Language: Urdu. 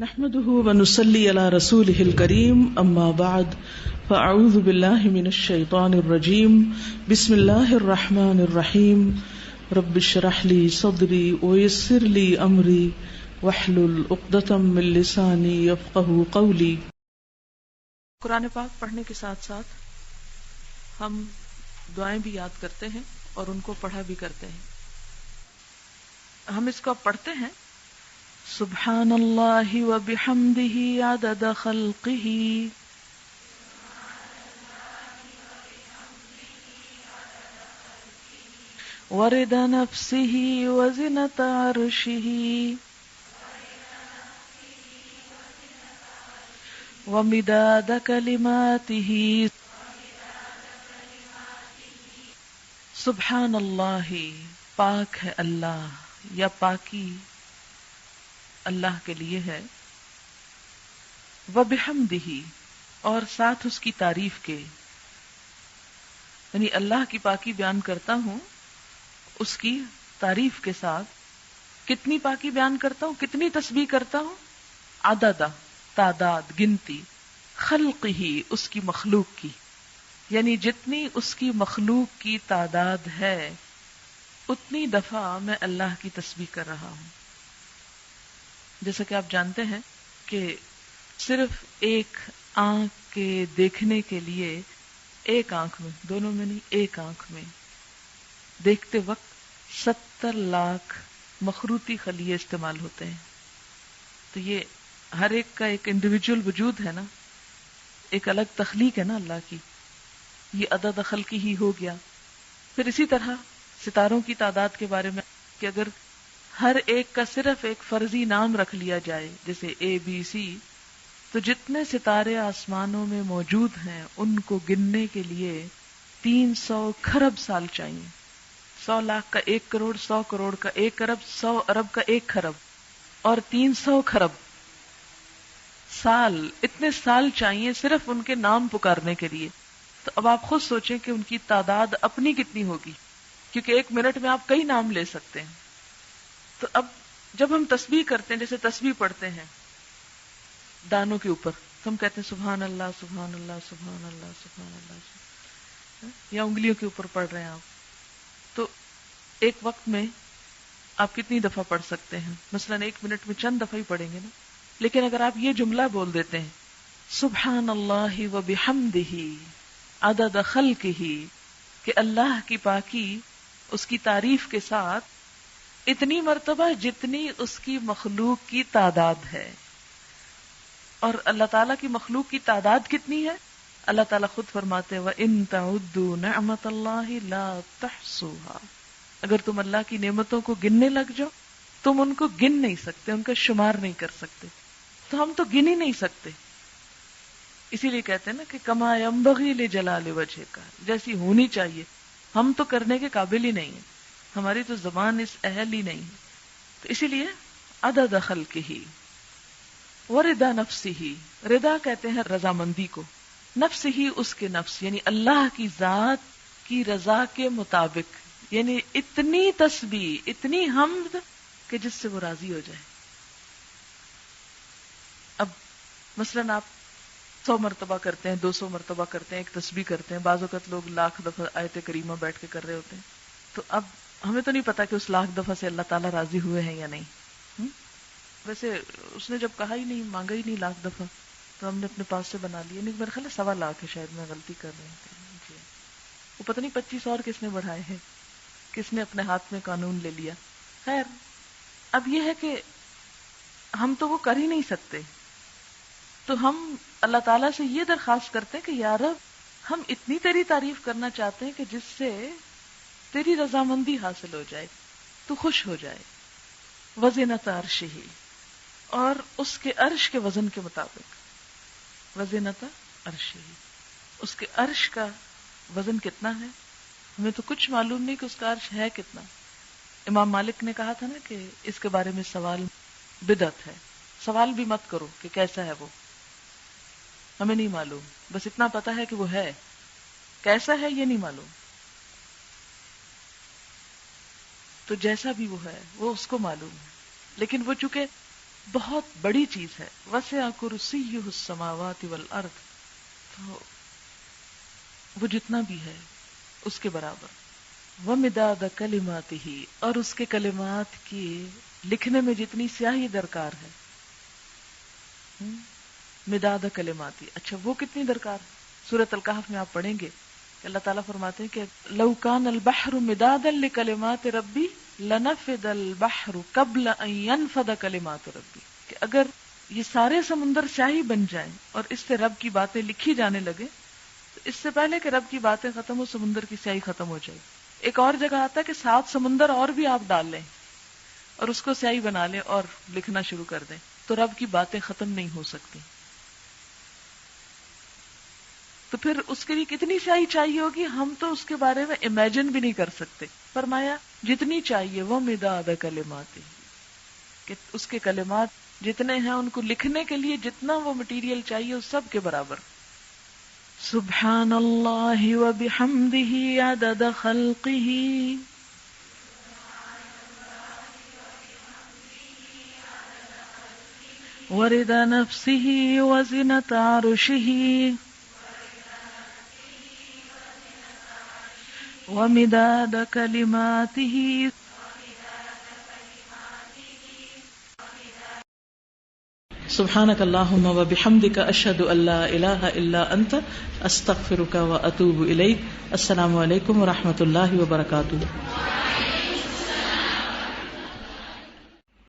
نحمده ونصلي على رسوله الكريم اما بعد فاعوذ بالله من الشيطان الرجيم بسم الله الرحمن الرحيم رب اشرح لي صدري ويسر لي امري واحلل عقدة من لساني يفقهوا قولي۔ قرآن پاک پڑھنے کے ساتھ ساتھ ہم دعائیں بھی یاد کرتے ہیں اور ان کو پڑھا بھی کرتے ہیں۔ ہم اس کو پڑھتے ہیں سبحان اللہ و بحمدہ عدد خلقہ ورضا نفسہ وزنۃ عرشہ ومداد کلماتہ۔ سبحان اللہ، پاک ہے اللہ یا پاکی اللہ کے لیے ہے، وَبِحَمْدِهِ، اور ساتھ اس کی تعریف کے، یعنی اللہ کی پاکی بیان کرتا ہوں اس کی تعریف کے ساتھ۔ کتنی پاکی بیان کرتا ہوں، کتنی تسبیح کرتا ہوں؟ عدد، تعداد، گنتی، خلقہ، اس کی مخلوق کی، یعنی جتنی اس کی مخلوق کی تعداد ہے اتنی دفعہ میں اللہ کی تسبیح کر رہا ہوں۔ جیسا کہ آپ جانتے ہیں کہ صرف ایک آنکھ کے دیکھنے کے لیے، ایک آنکھ میں، دونوں میں نہیں، ایک آنکھ میں دیکھتے وقت 70 لاکھ مخروطی خلیے استعمال ہوتے ہیں۔ تو یہ ہر ایک کا ایک انڈیویجول وجود ہے نا، ایک الگ تخلیق ہے نا اللہ کی، یہ عدد خلقی ہی ہو گیا۔ پھر اسی طرح ستاروں کی تعداد کے بارے میں کہ اگر ہر ایک کا صرف ایک فرضی نام رکھ لیا جائے جیسے اے بی سی، تو جتنے ستارے آسمانوں میں موجود ہیں ان کو گننے کے لیے 300 کھرب سال چاہیے۔ 100 لاکھ کا 1 کروڑ، 100 کروڑ کا 1 ارب، 100 ارب کا 1 کھرب، اور 300 کھرب سال، اتنے سال چاہیے صرف ان کے نام پکارنے کے لیے۔ تو اب آپ خود سوچیں کہ ان کی تعداد اپنی کتنی ہوگی، کیونکہ 1 منٹ میں آپ کئی نام لے سکتے ہیں۔ تو اب جب ہم تسبیح کرتے ہیں، جیسے تسبیح پڑھتے ہیں دانوں کے اوپر، تو ہم کہتے ہیں سبحان اللہ سبحان اللہ سبحان اللہ سبحان اللہ، یا انگلیوں کے اوپر پڑھ رہے ہیں آپ، تو ایک وقت میں آپ کتنی دفعہ پڑھ سکتے ہیں؟ مثلا 1 منٹ میں چند دفعہ ہی پڑھیں گے نا۔ لیکن اگر آپ یہ جملہ بول دیتے ہیں سبحان اللہ و بحمدہ عدد خلقہ، کہ اللہ کی پاکی اس کی تعریف کے ساتھ اتنی مرتبہ جتنی اس کی مخلوق کی تعداد ہے۔ اور اللہ تعالیٰ کی مخلوق کی تعداد کتنی ہے؟ اللہ تعالیٰ خود فرماتے ہیں وَإِن تَعُدُّوا نِعْمَتَ اللَّهِ لَا تُحْصُوهَا، اگر تم اللہ کی نعمتوں کو گننے لگ جاؤ تم ان کو گن نہیں سکتے، ان کا شمار نہیں کر سکتے۔ تو ہم تو گن ہی نہیں سکتے، اسی لیے کہتے ہیں نا کہ کما ينبغي لجلال وجهك، جیسی ہونی چاہیے، ہم تو کرنے کے قابل ہی نہیں ہیں، ہماری تو زبان اس اہل ہی نہیں ہے۔ تو اسی لیے عدد خلقہ ورضا نفسہ، رضا کہتے ہیں رضامندی کو، نفس ہی اس کے نفس، یعنی اللہ کی ذات کی رضا کے مطابق، یعنی اتنی تسبیح، اتنی حمد کہ جس سے وہ راضی ہو جائے۔ اب مثلاً آپ 100 مرتبہ کرتے ہیں، 200 مرتبہ کرتے ہیں، ایک تسبیح کرتے ہیں، بعض اوقات لوگ لاکھ دفعہ آیت کریمہ بیٹھ کے کر رہے ہوتے ہیں، تو اب ہمیں تو نہیں پتا کہ اس لاکھ دفعہ سے اللہ تعالیٰ راضی ہوئے ہیں یا نہیں۔ ویسے اس نے جب کہا ہی نہیں، مانگا ہی نہیں لاکھ دفعہ، تو ہم نے اپنے پاس سے بنا لیا، نہیں میرا خیال ہے 1.25 لاکھ ہے، شاید میں غلطی کر رہی ہوں جی۔ وہ پتہ نہیں 25 اور کس نے بڑھائے ہیں، کس نے اپنے ہاتھ میں قانون لے لیا۔ خیر، اب یہ ہے کہ ہم تو وہ کر ہی نہیں سکتے، تو ہم اللہ تعالیٰ سے یہ درخواست کرتے ہیں کہ یا رب ہم اتنی تیری تعریف کرنا چاہتے ہیں کہ جس سے تیری رضامندی حاصل ہو جائے، تو خوش ہو جائے۔ وزنۃ عرشہ، اور اس کے عرش کے وزن کے مطابق، وزنۃ عرشہ، اس کے عرش کا وزن کتنا ہے؟ ہمیں تو کچھ معلوم نہیں کہ اس کا عرش ہے کتنا۔ امام مالک نے کہا تھا نا کہ اس کے بارے میں سوال بدعت ہے، سوال بھی مت کرو کہ کیسا ہے وہ، ہمیں نہیں معلوم، بس اتنا پتا ہے کہ وہ ہے، کیسا ہے یہ نہیں معلوم۔ تو جیسا بھی وہ ہے وہ اس کو معلوم ہے، لیکن وہ چونکہ بہت بڑی چیز ہے. وسع کرسیہ السماوات والارض، تو وہ جتنا بھی ہے اس کے برابر. ومداد کلماتہ، اور اس کے کلمات کی لکھنے میں جتنی سیاہی درکار ہے. مداد کلماتی، اچھا وہ کتنی درکار ہے؟ سورۃ الکہف میں آپ پڑھیں گے کہ اللہ تعالیٰ فرماتے ہیں کہ لو کان البحر مدادا لکلمات ربی لنفد البحر قبل ان ينفد کلمات ربی، کہ اگر یہ سارے سمندر سیاہی بن جائیں اور اس سے رب کی باتیں لکھی جانے لگے تو اس سے پہلے کہ رب کی باتیں ختم ہو سمندر کی سیاہی ختم ہو جائے. ایک اور جگہ آتا ہے کہ 7 سمندر اور بھی آپ ڈال لیں اور اس کو سیاہی بنا لیں اور لکھنا شروع کر دیں تو رب کی باتیں ختم نہیں ہو سکتی. تو پھر اس کے لیے کتنی سیاہی چاہیے ہوگی، ہم تو اس کے بارے میں امیجن بھی نہیں کر سکتے. فرمایا جتنی چاہیے وہ مداد کلمات، کہ اس کے کلمات جتنے ہیں ان کو لکھنے کے لیے جتنا وہ مٹیریل چاہیے اس سب کے برابر. سبحان اللہ وبحمدہ عدد خلقہ ورضا نفسہ وزنۃ عرشہ ومداد کلماتہ. سبحانک اللہم وبحمدک اشہد ان لا الہ الا انت استغفرک واتوب الیک. السلام علیکم ورحمۃ اللہ وبرکاتہ.